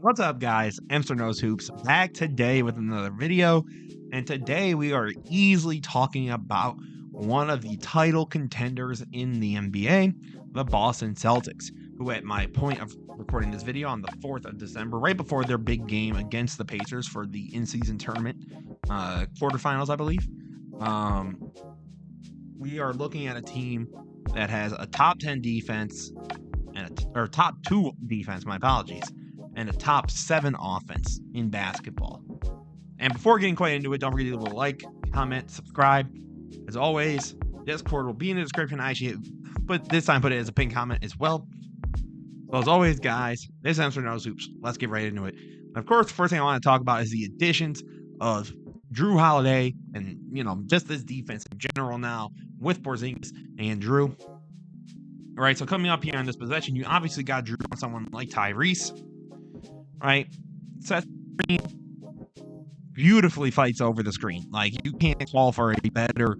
What's up, guys? Mr. Knows Hoops back today with another video, and today we are easily talking about one of the title contenders in the NBA, the Boston Celtics, who at my point of recording this video on the 4th of December, right before their big game against the Pacers for the in-season tournament quarterfinals, I believe, we are looking at a team that has a top 10 defense, or top 2 defense, my apologies, and a top 7 offense in basketball. And before getting quite into it, don't forget to leave a like, comment, subscribe. As always, Discord will be in the description. I actually, but this time put it as a pinned comment as well. So as always, guys, this is Mr. Knows Hoops. Let's get right into it. And of course, the first thing I want to talk about is the additions of Jrue Holiday and, just this defense in general now with Porzingis and Jrue. All right, so coming up here on this possession, you obviously got Jrue on someone like Tyrese, right? Seth beautifully fights over the screen. Like, you can't call for a better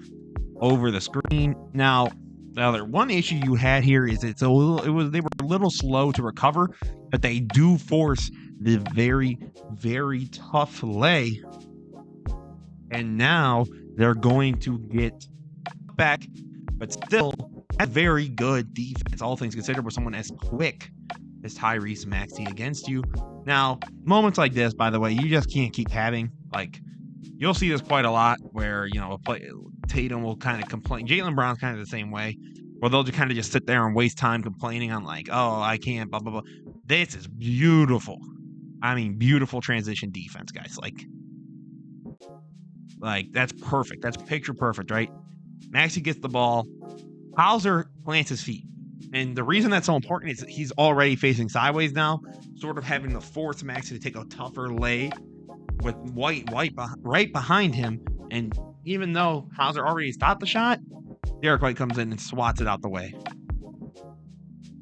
over the screen. Now, the other one issue you had here is they were a little slow to recover, but they do force the very, very tough lay. And now they're going to get back, but still a very good defense, all things considered, with someone as quick as Tyrese Maxey against you. Now, moments like this, by the way, you just can't keep having. Like, you'll see this quite a lot where, Tatum will kind of complain. Jaylen Brown's kind of the same way, where they'll just kind of just sit there and waste time complaining on like, oh, I can't, blah, blah, blah. This is beautiful. I mean, beautiful transition defense, guys. Like that's perfect. That's picture perfect, right? Maxey gets the ball. Hauser plants his feet. And the reason that's so important is that he's already facing sideways now, sort of having to force Maxey to take a tougher lay with White right behind him. And even though Hauser already stopped the shot, Derek White comes in and swats it out the way.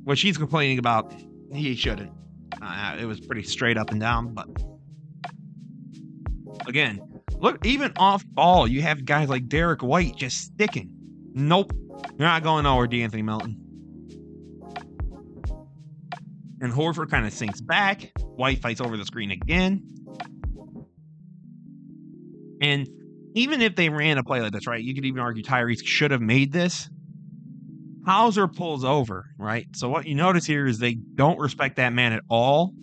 What she's complaining about, he shouldn't. It was pretty straight up and down, but again, look, even off ball, you have guys like Derek White just sticking. Nope, you're not going nowhere, D'Anthony Melton. And Horford kind of sinks back. White fights over the screen again. And even if they ran a play like this, right, you could even argue Tyrese should have made this. Hauser pulls over, right? So what you notice here is they don't respect that man at all.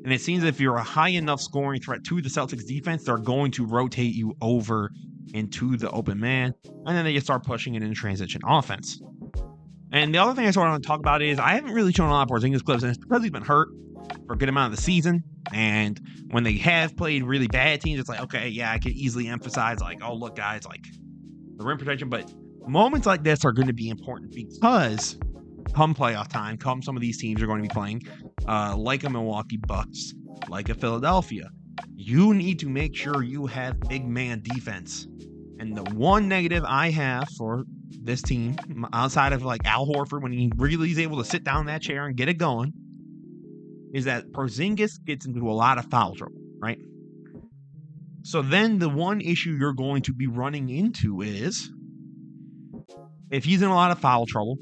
And it seems if you're a high enough scoring threat to the Celtics defense, they're going to rotate you over into the open man. And then they just start pushing it into transition offense. And the other thing I sort of want to talk about is I haven't really shown a lot of Porzingis clips, and it's because he's been hurt for a good amount of the season. And when they have played really bad teams, it's like, okay, yeah, I can easily emphasize like, oh, look, guys, like the rim protection. But moments like this are going to be important because come playoff time, come some of these teams are going to be playing like a Milwaukee Bucks, like a Philadelphia. You need to make sure you have big man defense. And the one negative I have for this team, outside of like Al Horford, when he really is able to sit down in that chair and get it going, is that Porzingis gets into a lot of foul trouble, right? So then the one issue you're going to be running into is if he's in a lot of foul trouble,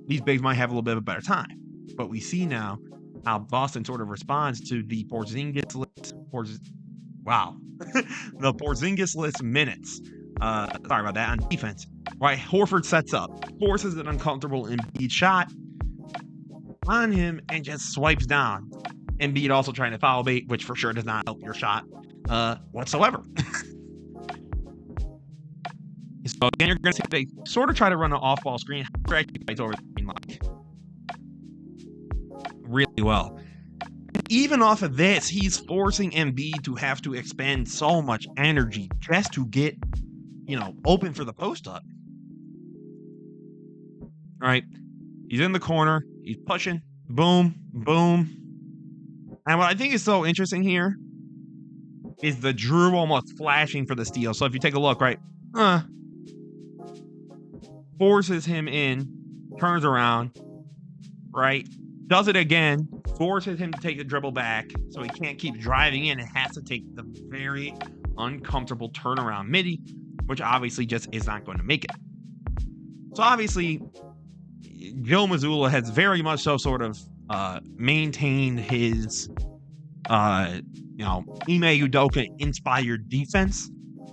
these bigs might have a little bit of a better time. But we see now how Boston sort of responds to the Porzingis list. The Porzingis list minutes. Sorry about that, on defense. Right, Horford sets up, forces an uncomfortable Embiid shot on him, and just swipes down. Embiid also trying to foul bait, which for sure does not help your shot whatsoever. So again, you're going to see they sort of try to run an off-ball screen. Hauser actually fights over the screen like really well. Even off of this, he's forcing Embiid to have to expend so much energy just to get, open for the post-up. All right, he's in the corner. He's pushing. Boom, boom. And what I think is so interesting here is the Jrue almost flashing for the steal. So if you take a look, right, forces him in, turns around, right, does it again, forces him to take the dribble back so he can't keep driving in and has to take the very uncomfortable turnaround midi, which obviously just is not going to make it. So obviously, Joe Mazzulla has very much so sort of maintained his Ime Udoka inspired defense,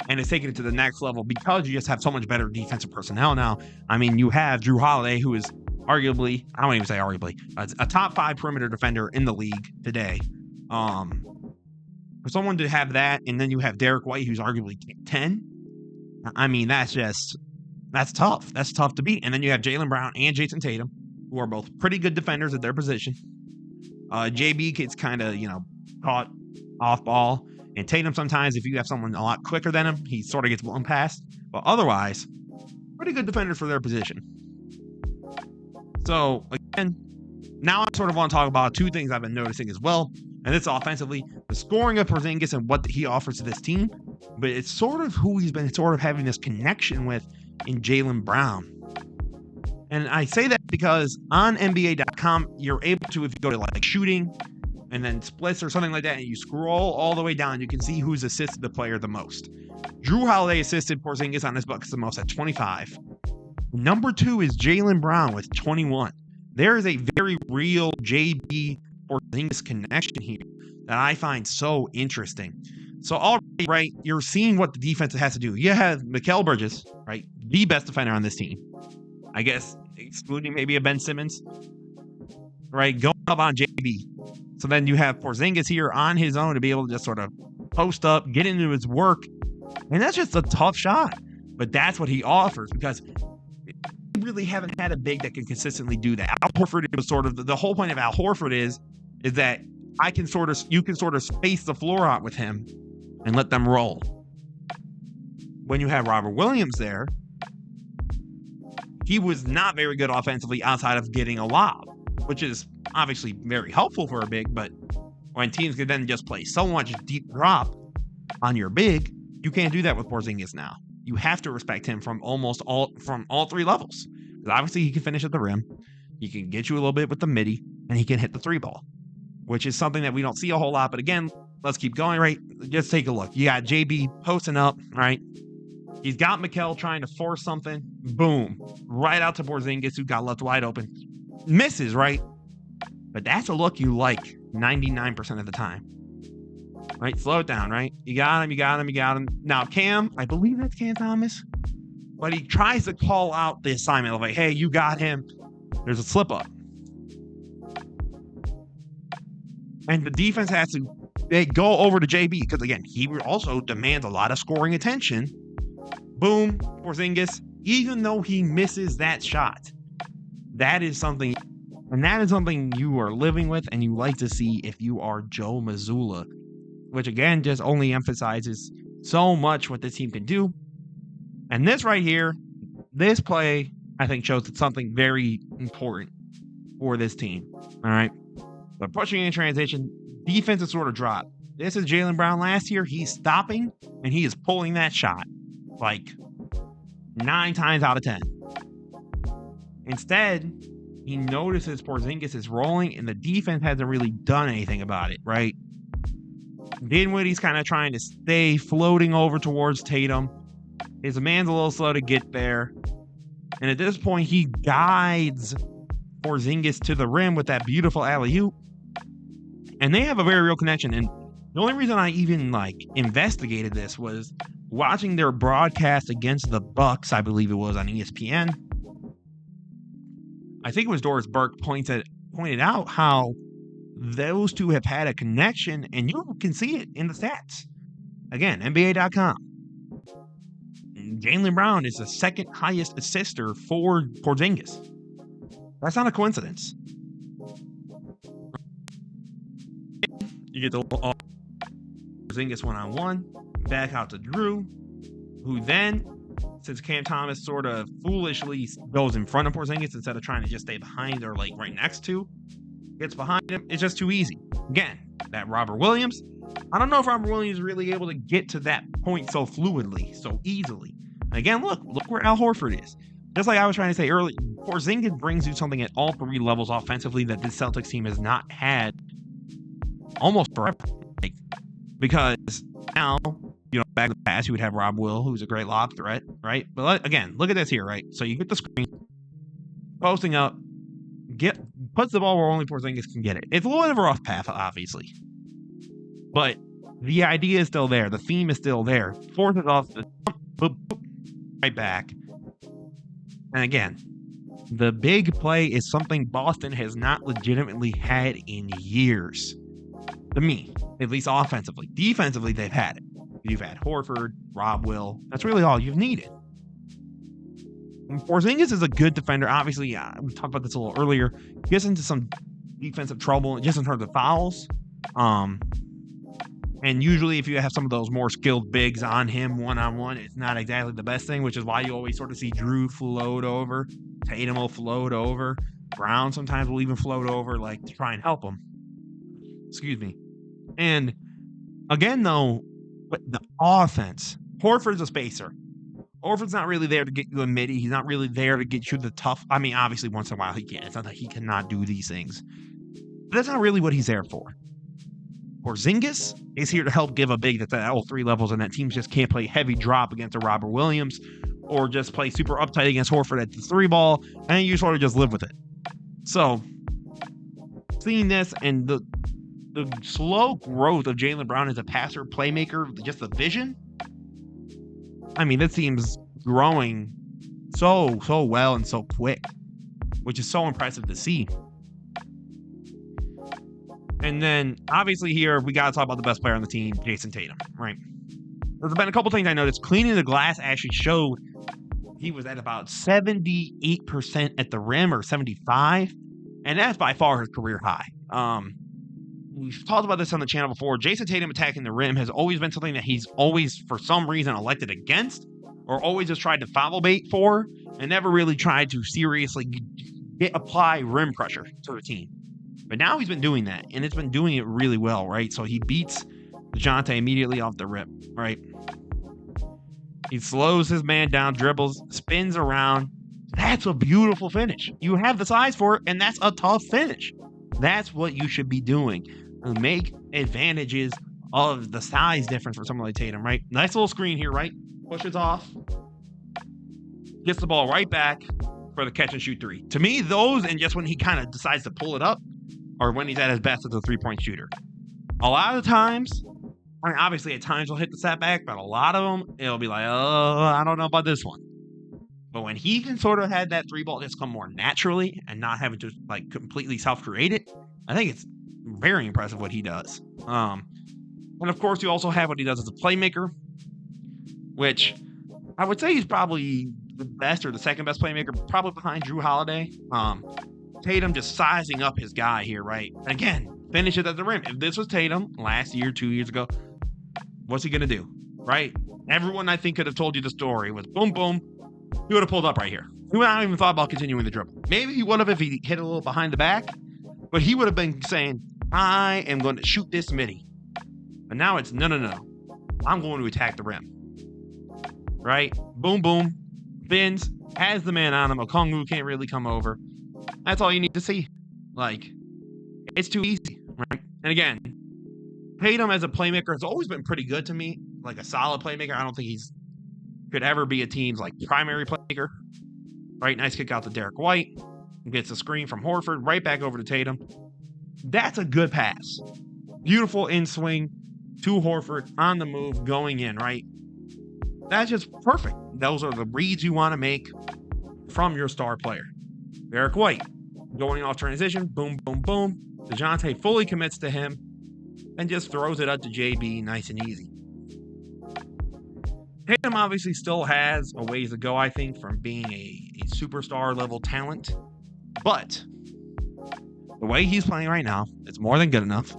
and it's taken it to the next level because you just have so much better defensive personnel now. I mean, you have Jrue Holiday, who is arguably, I won't even say arguably, a top 5 perimeter defender in the league today. For someone to have that, and then you have Derek White, who's arguably 10. I mean, that's tough. That's tough to beat. And then you have Jaylen Brown and Jayson Tatum, who are both pretty good defenders at their position. JB gets kind of, caught off ball. And Tatum, sometimes, if you have someone a lot quicker than him, he sort of gets blown past. But otherwise, pretty good defenders for their position. So, again, now I sort of want to talk about 2 things I've been noticing as well. And it's offensively, the scoring of Porzingis and what he offers to this team. But it's sort of who he's been sort of having this connection with in Jaylen Brown. And I say that because on NBA.com, you're able to, if you go to like shooting and then splits or something like that, and you scroll all the way down, you can see who's assisted the player the most. Jrue Holiday assisted Porzingis on his buckets the most at 25. Number 2 is Jaylen Brown with 21. There is a very real JB Porzingis connection here that I find so interesting. So already, right, you're seeing what the defense has to do. You have Mikal Bridges, right, the best defender on this team. I guess excluding maybe a Ben Simmons, right, going up on JB. So then you have Porzingis here on his own to be able to just sort of post up, get into his work. And that's just a tough shot. But that's what he offers because we really haven't had a big that can consistently do that. Al Horford was sort of the whole point of Al Horford is that you can sort of space the floor out with him and let them roll. When you have Robert Williams there, he was not very good offensively outside of getting a lob, which is obviously very helpful for a big, but when teams can then just play so much deep drop on your big, you can't do that with Porzingis now. You have to respect him from all 3 levels. Because obviously he can finish at the rim, he can get you a little bit with the midi, and he can hit the 3 ball, which is something that we don't see a whole lot. But again, let's keep going, right? Just take a look. You got JB posting up, right? He's got Mikal trying to force something. Boom. Right out to Porzingis, who got left wide open. Misses, right? But that's a look you like 99% of the time. Right? Slow it down, right? You got him. Now, Cam, I believe that's Cam Thomas. But he tries to call out the assignment of like, hey, you got him. There's a slip up. And the defense has to go over to JB because, again, he also demands a lot of scoring attention. Boom, Porzingis, even though he misses that shot, that is something you are living with and you like to see if you are Joe Mazzulla, which again just only emphasizes so much what this team can do. And this right here, this play, I think shows something very important for this team. All right. But pushing in transition, defense is sort of dropped. This is Jaylen Brown last year. He's stopping and he is pulling that shot like 9 times out of 10. Instead, he notices Porzingis is rolling and the defense hasn't really done anything about it, right? Dinwiddie's kind of trying to stay floating over towards Tatum. His man's a little slow to get there. And at this point, he guides Porzingis to the rim with that beautiful alley-oop. And they have a very real connection. And the only reason I even investigated this was watching their broadcast against the Bucks, I believe it was on ESPN. I think it was Doris Burke pointed out how those two have had a connection, and you can see it in the stats. Again, NBA.com. Jaylen Brown is the second highest assister for Porzingis. That's not a coincidence. You get the Porzingis one-on-one, back out to Jrue, who then, since Cam Thomas sort of foolishly goes in front of Porzingis instead of trying to just stay behind or right next to, gets behind him, it's just too easy. Again, that Robert Williams, I don't know if Robert Williams is really able to get to that point so fluidly, so easily. And again, look where Al Horford is. Just like I was trying to say earlier, Porzingis brings you something at all 3 levels offensively that this Celtics team has not had almost forever. Because now, back in the past, you would have Rob Will, who's a great lob threat, right? But again, look at this here, right? So you get the screen, posting up, puts the ball where only Porzingis can get it. It's a little bit of a rough path, obviously. But the idea is still there. The theme is still there. Forces off the boop, boop, right back. And again, the big play is something Boston has not legitimately had in years. To me, at least offensively. Defensively, they've had it. You've had Horford, Rob Will. That's really all you've needed. And Porzingis is a good defender. Obviously, we talked about this a little earlier. He gets into some defensive trouble just in terms of fouls. And usually if you have some of those more skilled bigs on him one-on-one, it's not exactly the best thing, which is why you always sort of see Jrue float over. Tatum will float over. Brown sometimes will even float over, like, to try and help him. Excuse me. And again, though, the offense, Horford's a spacer. Horford's not really there to get you a midi. He's not really there to get you the tough. I mean, obviously, once in a while he can. It's not that he cannot do these things. But that's not really what he's there for. Porzingis is here to help give a big that's at all three levels, and that teams just can't play heavy drop against a Robert Williams or just play super uptight against Horford at the three ball, and you sort of just live with it. So, seeing this and the slow growth of Jaylen Brown as a passer, playmaker, just the vision, I mean, this team's growing so well and so quick, which is so impressive to see. And then, obviously here, we got to talk about the best player on the team, Jayson Tatum, right? There's been a couple things I noticed. Cleaning the glass actually showed he was at about 78% at the rim, or 75, and that's by far his career high. We've talked about this on the channel before. Jayson Tatum attacking the rim has always been something that he's always, for some reason, elected against, or always just tried to foul bait for, and never really tried to seriously apply rim pressure to the team. But now he's been doing that, and it's been doing it really well, right? So he beats DeJounte immediately off the rip, right? He slows his man down, dribbles, spins around. That's a beautiful finish. You have the size for it, and that's a tough finish. That's what you should be doing. Make advantages of the size difference for someone like Tatum, right? Nice little screen here, right? Pushes off. Gets the ball right back for the catch and shoot three. To me, those, and just when he kind of decides to pull it up, or when he's at his best as a three-point shooter. A lot of times, I mean, obviously at times he'll hit the setback, but a lot of them, it'll be like, oh, I don't know about this one. But when he can sort of have that three ball just come more naturally and not having to like completely self-create it, I think it's very impressive what he does. And of course, you also have what he does as a playmaker, which I would say he's probably the best or the second best playmaker, probably behind Jrue Holiday. Tatum just sizing up his guy here, right? Again, finish it at the rim. If this was Tatum last year, 2 years ago, what's he going to do, right? Everyone, I think, could have told you the story. It was boom, boom. He would have pulled up right here. He would not even thought about continuing the dribble. Maybe he would have if he hit a little behind the back, but he would have been saying, I am going to shoot this midi. But now it's, no. I'm going to attack the rim. Right? Boom, boom. Bins, has the man on him. Okongwu can't really come over. That's all you need to see. Like, it's too easy, right? And again, Tatum as a playmaker has always been pretty good to me. Like a solid playmaker. I don't think he's could ever be a team's like primary playmaker. Right? Nice kick out to Derek White. Gets a screen from Horford right back over to Tatum. That's a good pass. Beautiful in swing to Horford on the move going in, right? That's just perfect. Those are the reads you want to make from your star player. Derek White going off transition, boom, boom, boom. DeJounte fully commits to him and just throws it out to JB nice and easy. Tatum obviously still has a ways to go, I think, from being a superstar level talent. But the way he's playing right now, it's more than good enough.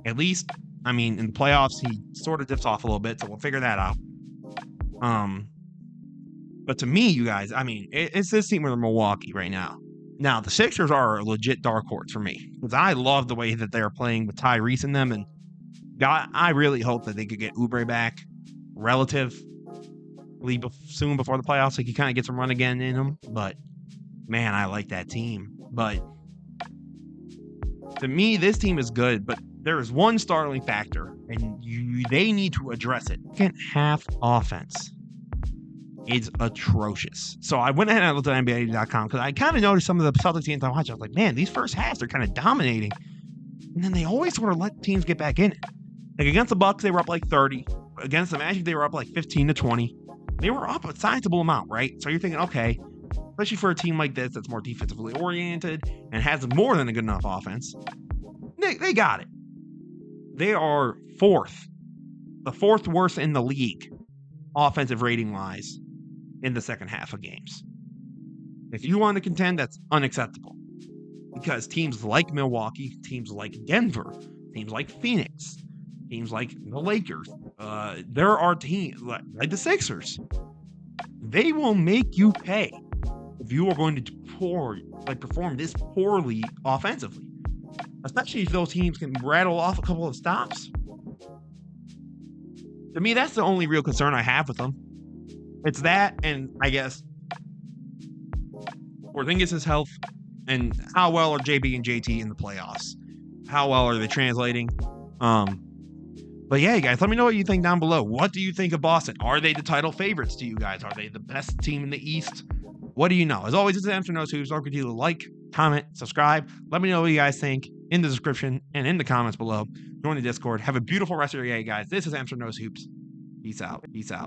At least, I mean, in the playoffs, he sort of dips off a little bit, so we'll figure that out. But to me, you guys, I mean, it's this team with Milwaukee right now. Now, the Sixers are a legit dark horse for me because I love the way that they're playing with Tyrese in them, and God, I really hope that they could get Oubre back relatively soon before the playoffs, so he kind of gets some run again in him. But man, I like that team. But to me, this team is good, but there is one startling factor, and they need to address it. Second half offense is atrocious. So I went ahead and I looked at NBA.com because I kind of noticed some of the Celtics games I watched. I was like, man, these first halves, they're kind of dominating. And then they always sort of let teams get back in it. Like against the Bucks, they were up like 30. Against the Magic, they were up like 15 to 20. They were up a sizable amount, right? So you're thinking, okay, especially for a team like this that's more defensively oriented and has more than a good enough offense, they got it. They are the fourth worst in the league, offensive rating wise, in the second half of games. If you want to contend, that's unacceptable. Because teams like Milwaukee, teams like Denver, teams like Phoenix, teams like the Lakers, there are teams like the Sixers. They will make you pay if you are going to perform this poorly offensively. Especially if those teams can rattle off a couple of stops. To me, that's the only real concern I have with them. It's that, and I guess Porzingis' health, and how well are JB and JT in the playoffs? How well are they translating? But yeah, guys, let me know what you think down below. What do you think of Boston? Are they the title favorites to you guys? Are they the best team in the East? What do you know? As always, it's Amsterdam Knows Hoops. Don't forget to like, comment, subscribe. Let me know what you guys think in the description and in the comments below. Join the Discord. Have a beautiful rest of your day, guys. This is Amsterdam Knows Hoops. Peace out. Peace out.